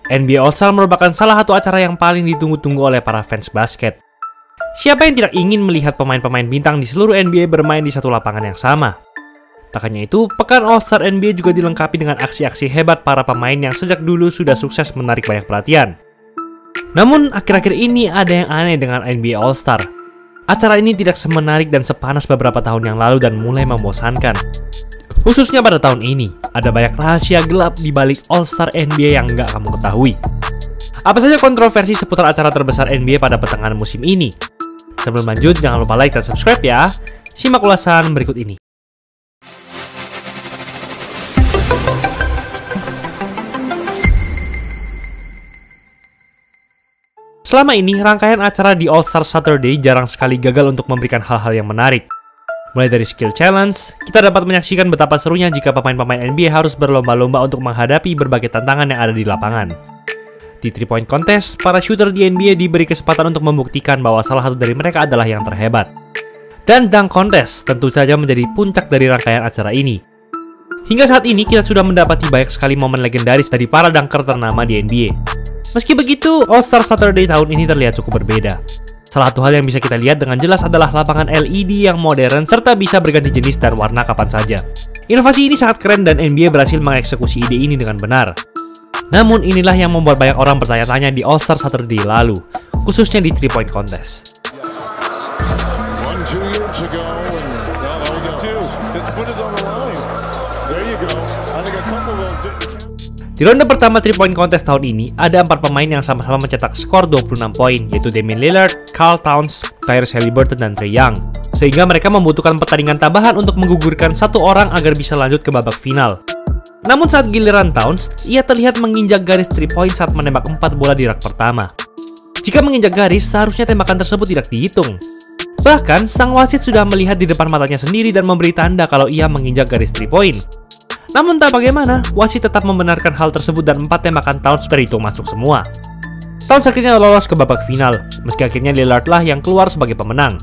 NBA All-Star merupakan salah satu acara yang paling ditunggu-tunggu oleh para fans basket. Siapa yang tidak ingin melihat pemain-pemain bintang di seluruh NBA bermain di satu lapangan yang sama? Makanya itu, Pekan All-Star NBA juga dilengkapi dengan aksi-aksi hebat para pemain yang sejak dulu sudah sukses menarik banyak perhatian. Namun, akhir-akhir ini ada yang aneh dengan NBA All-Star. Acara ini tidak semenarik dan sepanas beberapa tahun yang lalu dan mulai membosankan. Khususnya pada tahun ini, ada banyak rahasia gelap di balik All-Star NBA yang nggak kamu ketahui. Apa saja kontroversi seputar acara terbesar NBA pada pertengahan musim ini? Sebelum lanjut, jangan lupa like dan subscribe ya. Simak ulasan berikut ini. Selama ini, rangkaian acara di All-Star Saturday jarang sekali gagal untuk memberikan hal-hal yang menarik. Mulai dari skill challenge, kita dapat menyaksikan betapa serunya jika pemain-pemain NBA harus berlomba-lomba untuk menghadapi berbagai tantangan yang ada di lapangan. Di 3-point contest, para shooter di NBA diberi kesempatan untuk membuktikan bahwa salah satu dari mereka adalah yang terhebat. Dan dunk contest tentu saja menjadi puncak dari rangkaian acara ini. Hingga saat ini, kita sudah mendapati banyak sekali momen legendaris dari para dunker ternama di NBA. Meski begitu, All-Star Saturday tahun ini terlihat cukup berbeda. Salah satu hal yang bisa kita lihat dengan jelas adalah lapangan LED yang modern serta bisa berganti jenis dan warna kapan saja. Inovasi ini sangat keren dan NBA berhasil mengeksekusi ide ini dengan benar. Namun inilah yang membuat banyak orang bertanya-tanya di All-Star Saturday lalu, khususnya di 3-point contest. Di ronde pertama 3-point contest tahun ini, ada 4 pemain yang sama-sama mencetak skor 26 poin, yaitu Damian Lillard, Karl Towns, Tyrese Haliburton, dan Trae Young. Sehingga mereka membutuhkan pertandingan tambahan untuk menggugurkan satu orang agar bisa lanjut ke babak final. Namun saat giliran Towns, ia terlihat menginjak garis 3 point saat menembak 4 bola di rak pertama. Jika menginjak garis, seharusnya tembakan tersebut tidak dihitung. Bahkan, sang wasit sudah melihat di depan matanya sendiri dan memberi tanda kalau ia menginjak garis 3 point. Namun tak bagaimana, wasit tetap membenarkan hal tersebut dan 4 tembakan Towns berhitung masuk semua. Towns akhirnya lolos ke babak final, meski akhirnya Lillard lah yang keluar sebagai pemenang.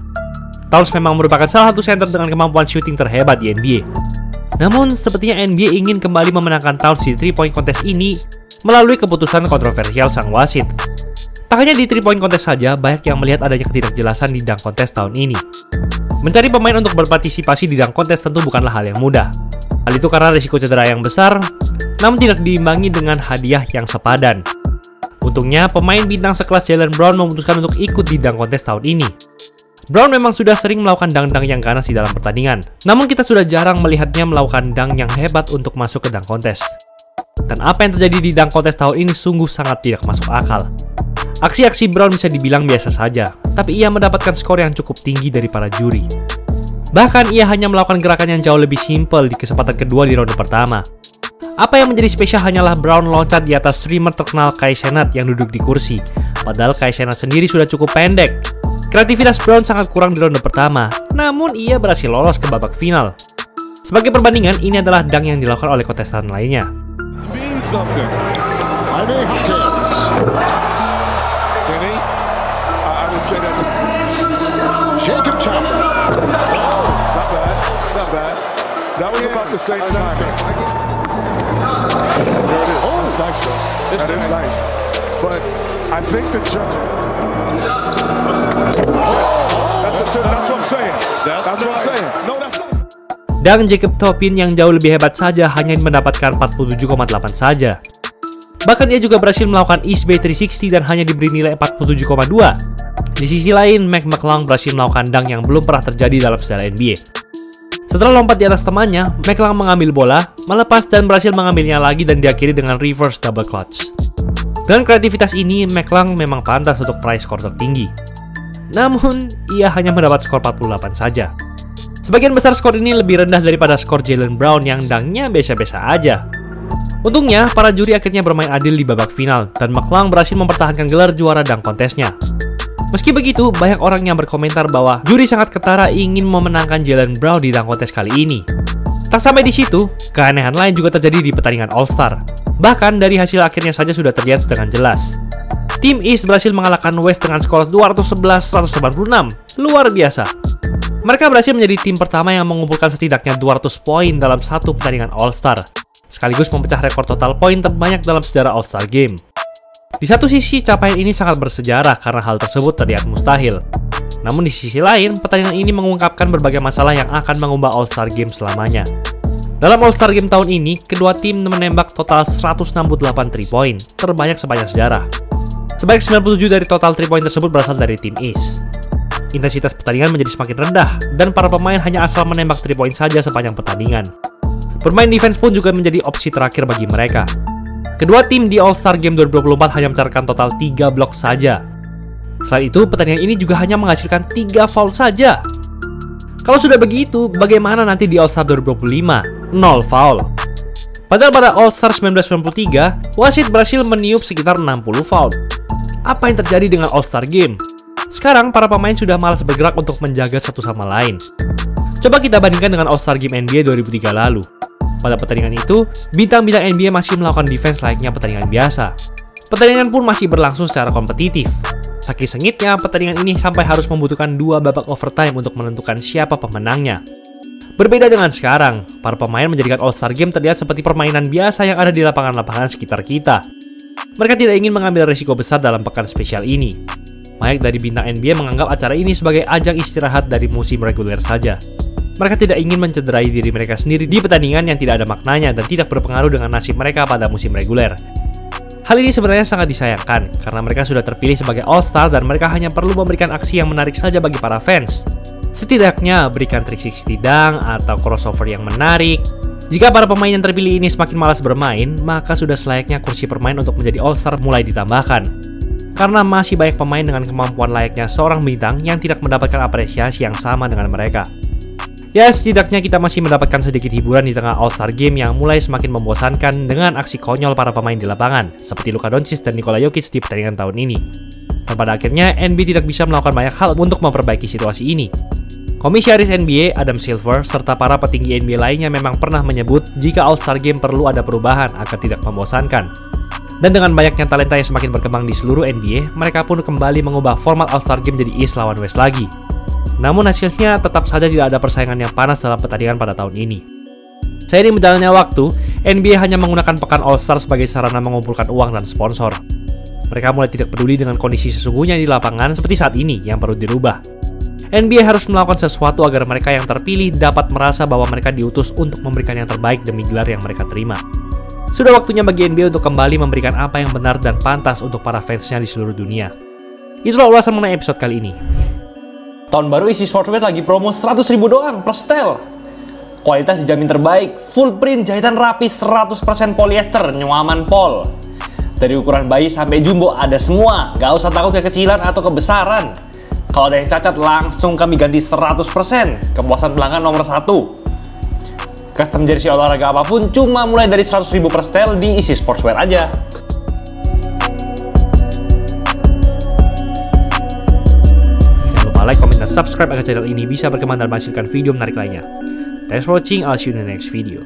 Towns memang merupakan salah satu center dengan kemampuan shooting terhebat di NBA. Namun, sepertinya NBA ingin kembali memenangkan Towns di 3-point contest ini melalui keputusan kontroversial sang wasit. Tak hanya di 3-point contest saja, banyak yang melihat adanya ketidakjelasan di dunk contest tahun ini. Mencari pemain untuk berpartisipasi di dunk contest tentu bukanlah hal yang mudah. Hal itu karena risiko cedera yang besar, namun tidak diimbangi dengan hadiah yang sepadan. Untungnya, pemain bintang sekelas Jaylen Brown memutuskan untuk ikut di dunk contest tahun ini. Brown memang sudah sering melakukan dunk-dunk yang ganas di dalam pertandingan, namun kita sudah jarang melihatnya melakukan dunk yang hebat untuk masuk ke dunk contest. Dan apa yang terjadi di dunk contest tahun ini sungguh sangat tidak masuk akal. Aksi-aksi Brown bisa dibilang biasa saja, tapi ia mendapatkan skor yang cukup tinggi dari para juri. Bahkan ia hanya melakukan gerakan yang jauh lebih simpel di kesempatan kedua di ronde pertama. Apa yang menjadi spesial hanyalah Brown loncat di atas streamer terkenal Kai Cenat yang duduk di kursi, padahal Kai Cenat sendiri sudah cukup pendek. Kreativitas Brown sangat kurang di ronde pertama, namun ia berhasil lolos ke babak final. Sebagai perbandingan, ini adalah dunk yang dilakukan oleh kontestan lainnya. Dunk Jacob Toppin yang jauh lebih hebat saja hanya mendapatkan 47,8 saja. Bahkan ia juga berhasil melakukan East Bay 360 dan hanya diberi nilai 47,2. Di sisi lain, Mac McClung berhasil melakukan dunk yang belum pernah terjadi dalam sejarah NBA. Setelah lompat di atas temannya, McClung mengambil bola, melepas dan berhasil mengambilnya lagi dan diakhiri dengan reverse double clutch. Dengan kreativitas ini, McClung memang pantas untuk peraih skor tertinggi. Namun, ia hanya mendapat skor 48 saja. Sebagian besar skor ini lebih rendah daripada skor Jaylen Brown yang dunknya biasa-biasa aja. Untungnya, para juri akhirnya bermain adil di babak final, dan McClung berhasil mempertahankan gelar juara dunk contest-nya. Meski begitu, banyak orang yang berkomentar bahwa juri sangat ketara ingin memenangkan Jaylen Brown di dunk contest kali ini. Tak sampai di situ, keanehan lain juga terjadi di pertandingan All-Star. Bahkan dari hasil akhirnya saja sudah terlihat dengan jelas. Tim East berhasil mengalahkan West dengan skor 211-196. Luar biasa. Mereka berhasil menjadi tim pertama yang mengumpulkan setidaknya 200 poin dalam satu pertandingan All-Star, sekaligus memecah rekor total poin terbanyak dalam sejarah All-Star Game. Di satu sisi, capaian ini sangat bersejarah karena hal tersebut terlihat mustahil. Namun di sisi lain, pertandingan ini mengungkapkan berbagai masalah yang akan mengubah All-Star Game selamanya. Dalam All-Star Game tahun ini, kedua tim menembak total 168 3 point, terbanyak sepanjang sejarah. Sebanyak 97 dari total 3 point tersebut berasal dari tim East. Intensitas pertandingan menjadi semakin rendah, dan para pemain hanya asal menembak 3 point saja sepanjang pertandingan. Bermain defense pun juga menjadi opsi terakhir bagi mereka. Kedua tim di All-Star Game 2024 hanya mencatatkan total 3 blok saja. Selain itu, pertandingan ini juga hanya menghasilkan 3 foul saja. Kalau sudah begitu, bagaimana nanti di All-Star 2025? 0 foul. Padahal pada All-Star 1993, wasit berhasil meniup sekitar 60 foul. Apa yang terjadi dengan All-Star Game? Sekarang, para pemain sudah malas bergerak untuk menjaga satu sama lain. Coba kita bandingkan dengan All-Star Game NBA 2003 lalu. Pada pertandingan itu, bintang-bintang NBA masih melakukan defense layaknya pertandingan biasa. Pertandingan pun masih berlangsung secara kompetitif. Saking sengitnya, pertandingan ini sampai harus membutuhkan 2 babak overtime untuk menentukan siapa pemenangnya. Berbeda dengan sekarang, para pemain menjadikan All-Star Game terlihat seperti permainan biasa yang ada di lapangan-lapangan sekitar kita. Mereka tidak ingin mengambil risiko besar dalam pekan spesial ini. Banyak dari bintang NBA menganggap acara ini sebagai ajang istirahat dari musim reguler saja. Mereka tidak ingin mencederai diri mereka sendiri di pertandingan yang tidak ada maknanya dan tidak berpengaruh dengan nasib mereka pada musim reguler. Hal ini sebenarnya sangat disayangkan karena mereka sudah terpilih sebagai All-Star dan mereka hanya perlu memberikan aksi yang menarik saja bagi para fans. Setidaknya berikan 360 dunk atau crossover yang menarik. Jika para pemain yang terpilih ini semakin malas bermain, maka sudah selayaknya kursi permain untuk menjadi All-Star mulai ditambahkan. Karena masih banyak pemain dengan kemampuan layaknya seorang bintang yang tidak mendapatkan apresiasi yang sama dengan mereka. Ya, setidaknya kita masih mendapatkan sedikit hiburan di tengah All-Star Game yang mulai semakin membosankan dengan aksi konyol para pemain di lapangan, seperti Luka Doncic dan Nikola Jokic di pertandingan tahun ini. Dan pada akhirnya, NBA tidak bisa melakukan banyak hal untuk memperbaiki situasi ini. Komisaris NBA, Adam Silver, serta para petinggi NBA lainnya memang pernah menyebut jika All-Star Game perlu ada perubahan agar tidak membosankan. Dan dengan banyaknya talenta yang semakin berkembang di seluruh NBA, mereka pun kembali mengubah format All-Star Game jadi East lawan West lagi. Namun hasilnya tetap saja tidak ada persaingan yang panas dalam pertandingan pada tahun ini. Seiring berjalannya waktu, NBA hanya menggunakan pekan All-Star sebagai sarana mengumpulkan uang dan sponsor. Mereka mulai tidak peduli dengan kondisi sesungguhnya di lapangan seperti saat ini yang perlu dirubah. NBA harus melakukan sesuatu agar mereka yang terpilih dapat merasa bahwa mereka diutus untuk memberikan yang terbaik demi gelar yang mereka terima. Sudah waktunya bagi NBA untuk kembali memberikan apa yang benar dan pantas untuk para fansnya di seluruh dunia. Itulah ulasan mengenai episode kali ini. Tahun baru isi Sportswear lagi promo 100.000 doang per setel. Kualitas dijamin terbaik, full print, jahitan rapi, 100% polyester, nyaman pol. Dari ukuran bayi sampai jumbo ada semua, gak usah takut kekecilan atau kebesaran. Kalau ada yang cacat langsung kami ganti 100%, kepuasan pelanggan nomor 1. Custom jersey olahraga apapun cuma mulai dari 100.000 per setel di isi Sportswear aja. Like, comment, dan subscribe agar channel ini bisa berkembang dan menghasilkan video menarik lainnya. Thanks for watching, I'll see you in the next video.